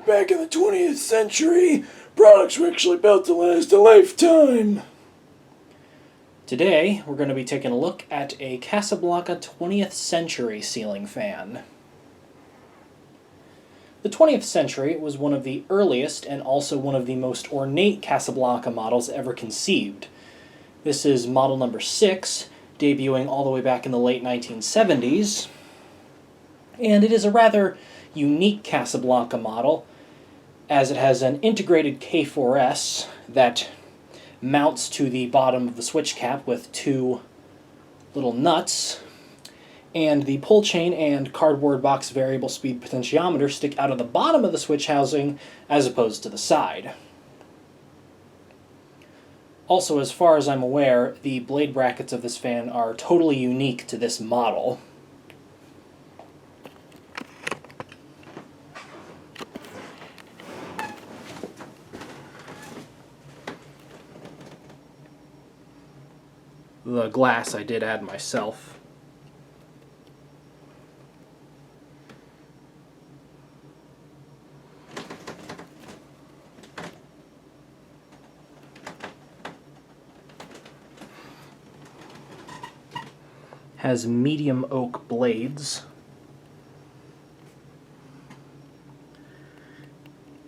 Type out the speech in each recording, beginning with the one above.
that back in the 20th century, products were actually built to last a lifetime. Today, we're going to be taking a look at a Casablanca 20th century ceiling fan. The 20th century was one of the earliest and also one of the most ornate Casablanca models ever conceived. This is model number 6, debuting all the way back in the late 1970s, and it is a rather unique Casablanca model, as it has an integrated K4S that mounts to the bottom of the switch cap with two little nuts, and the pull chain and cardboard box variable speed potentiometer stick out of the bottom of the switch housing as opposed to the side. Also, as far as I'm aware, the blade brackets of this fan are totally unique to this model. The glass I did add myself. Has medium oak blades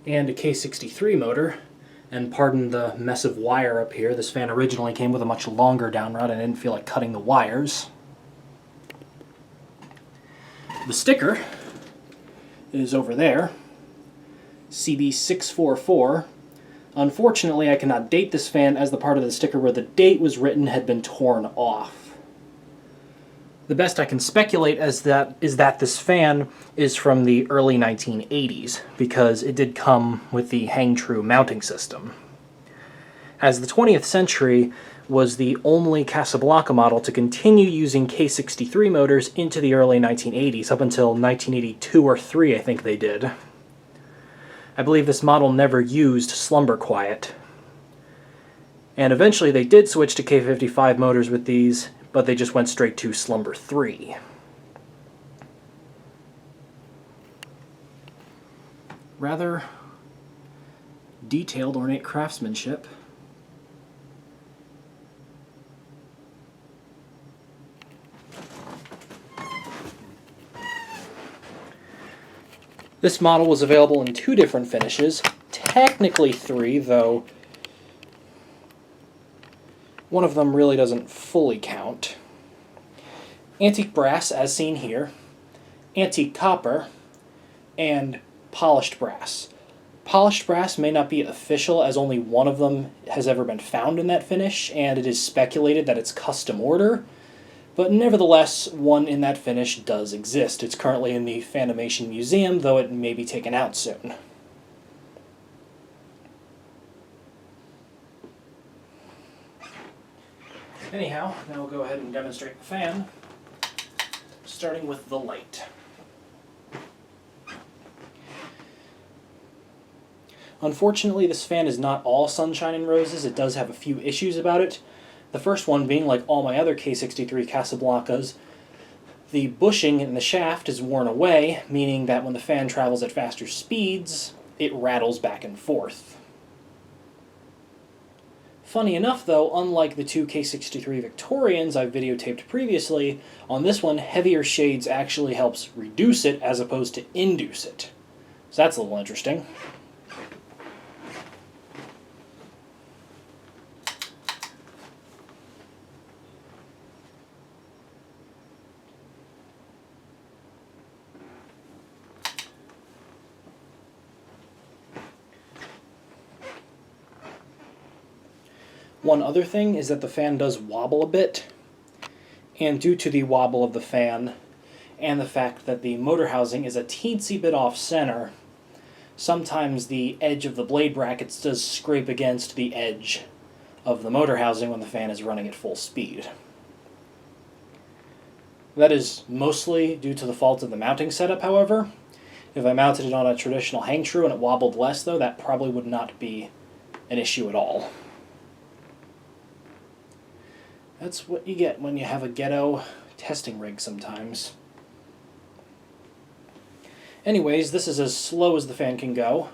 and a K63 motor. And pardon the mess of wire up here, this fan originally came with a much longer down rod and I didn't feel like cutting the wires. The sticker is over there, CB644. Unfortunately, I cannot date this fan, as the part of the sticker where the date was written had been torn off. The best I can speculate is that this fan is from the early 1980s, because it did come with the hangtru mounting system. As the 20th century was the only Casablanca model to continue using K63 motors into the early 1980s, up until 1982 or 3, I think they did. I believe this model never used slumber quiet. And eventually they did switch to K55 motors with these, but they just went straight to slumber 3. Rather detailed, ornate craftsmanship. This model was available in 2 different finishes, technically 3, though one of them really doesn't fully count. Antique brass, as seen here, antique copper, and polished brass. Polished brass may not be official, as only one of them has ever been found in that finish, and it is speculated that it's custom order, but nevertheless, one in that finish does exist. It's currently in the Fanimation Museum, though it may be taken out soon. Anyhow, now we'll go ahead and demonstrate the fan, starting with the light. Unfortunately, this fan is not all sunshine and roses. It does have a few issues about it. The first one being, like all my other K63 Casablancas, the bushing in the shaft is worn away, meaning that when the fan travels at faster speeds, it rattles back and forth. Funny enough, though, unlike the 2 K63 Victorians I've videotaped previously, on this one, heavier shades actually helps reduce it as opposed to induce it. So that's a little interesting. One other thing is that the fan does wobble a bit, and due to the wobble of the fan and the fact that the motor housing is a teensy bit off center, sometimes the edge of the blade brackets does scrape against the edge of the motor housing when the fan is running at full speed. That is mostly due to the fault of the mounting setup, however. If I mounted it on a traditional hangtru and it wobbled less, though, that probably would not be an issue at all. That's what you get when you have a ghetto testing rig sometimes. Anyways, this is as slow as the fan can go.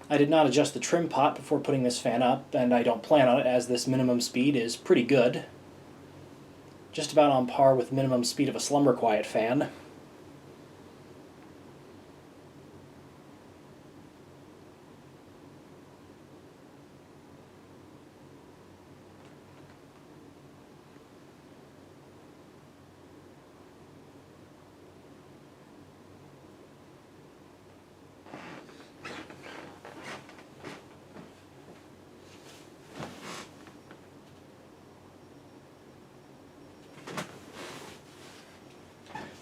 I did not adjust the trim pot before putting this fan up, and I don't plan on it as this minimum speed is pretty good. Just about on par with the minimum speed of a slumber quiet fan.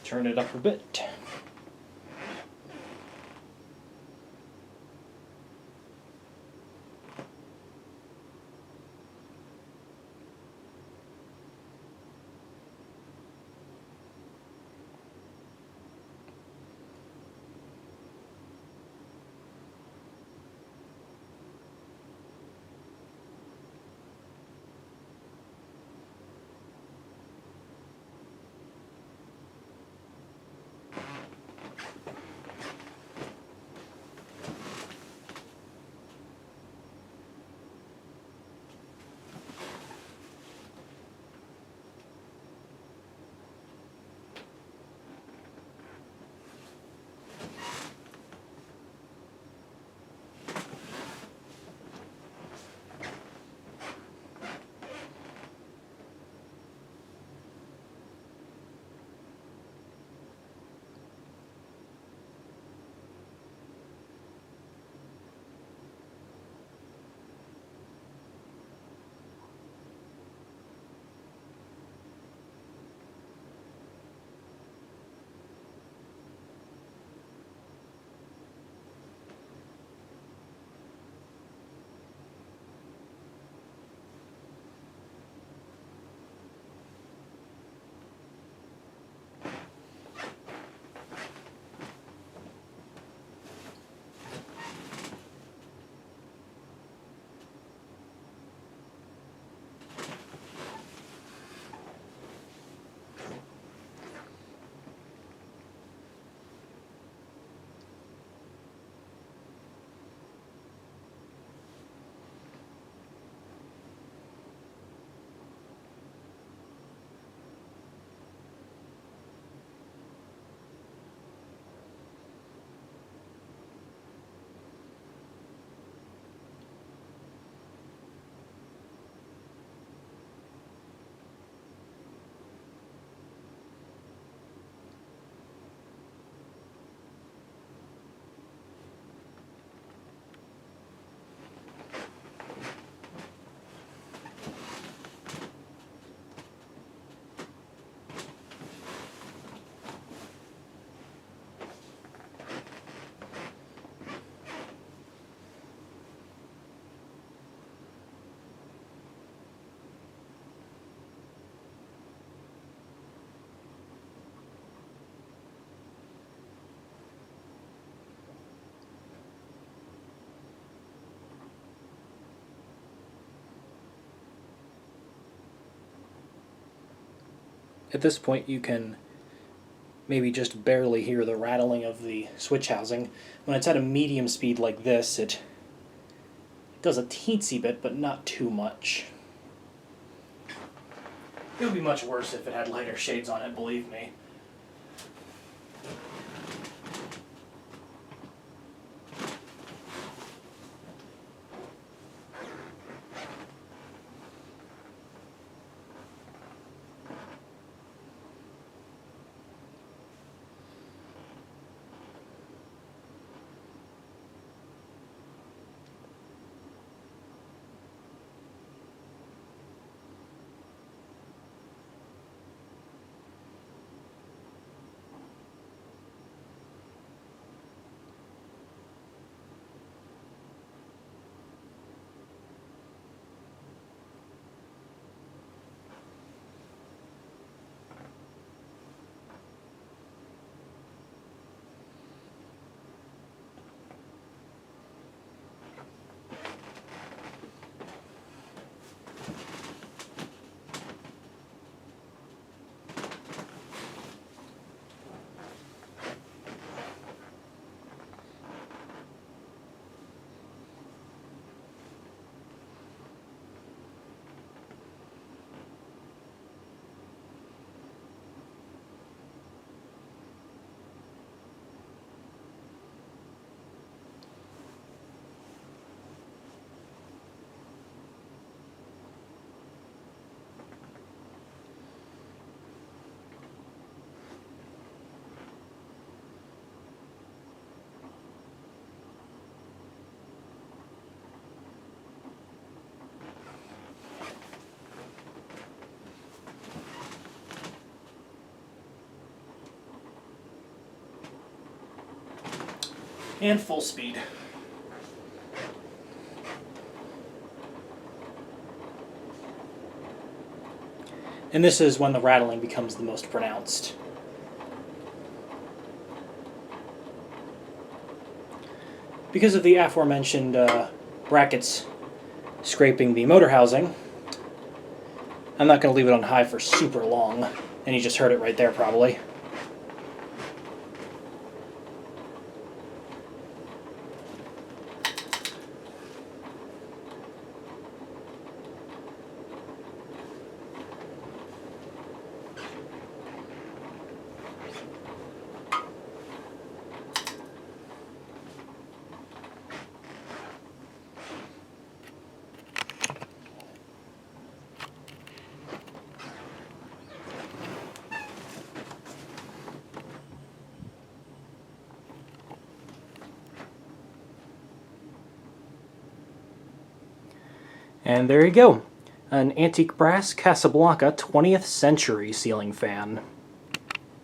Turn it up a bit. At this point you can maybe just barely hear the rattling of the switch housing. When it's at a medium speed like this, it does a teensy bit, but not too much. It would be much worse if it had lighter shades on it, believe me. And full speed. And this is when the rattling becomes the most pronounced. Because of the aforementioned brackets scraping the motor housing, I'm not going to leave it on high for super long, and you just heard it right there probably. And there you go, an antique brass Casablanca 20th century ceiling fan.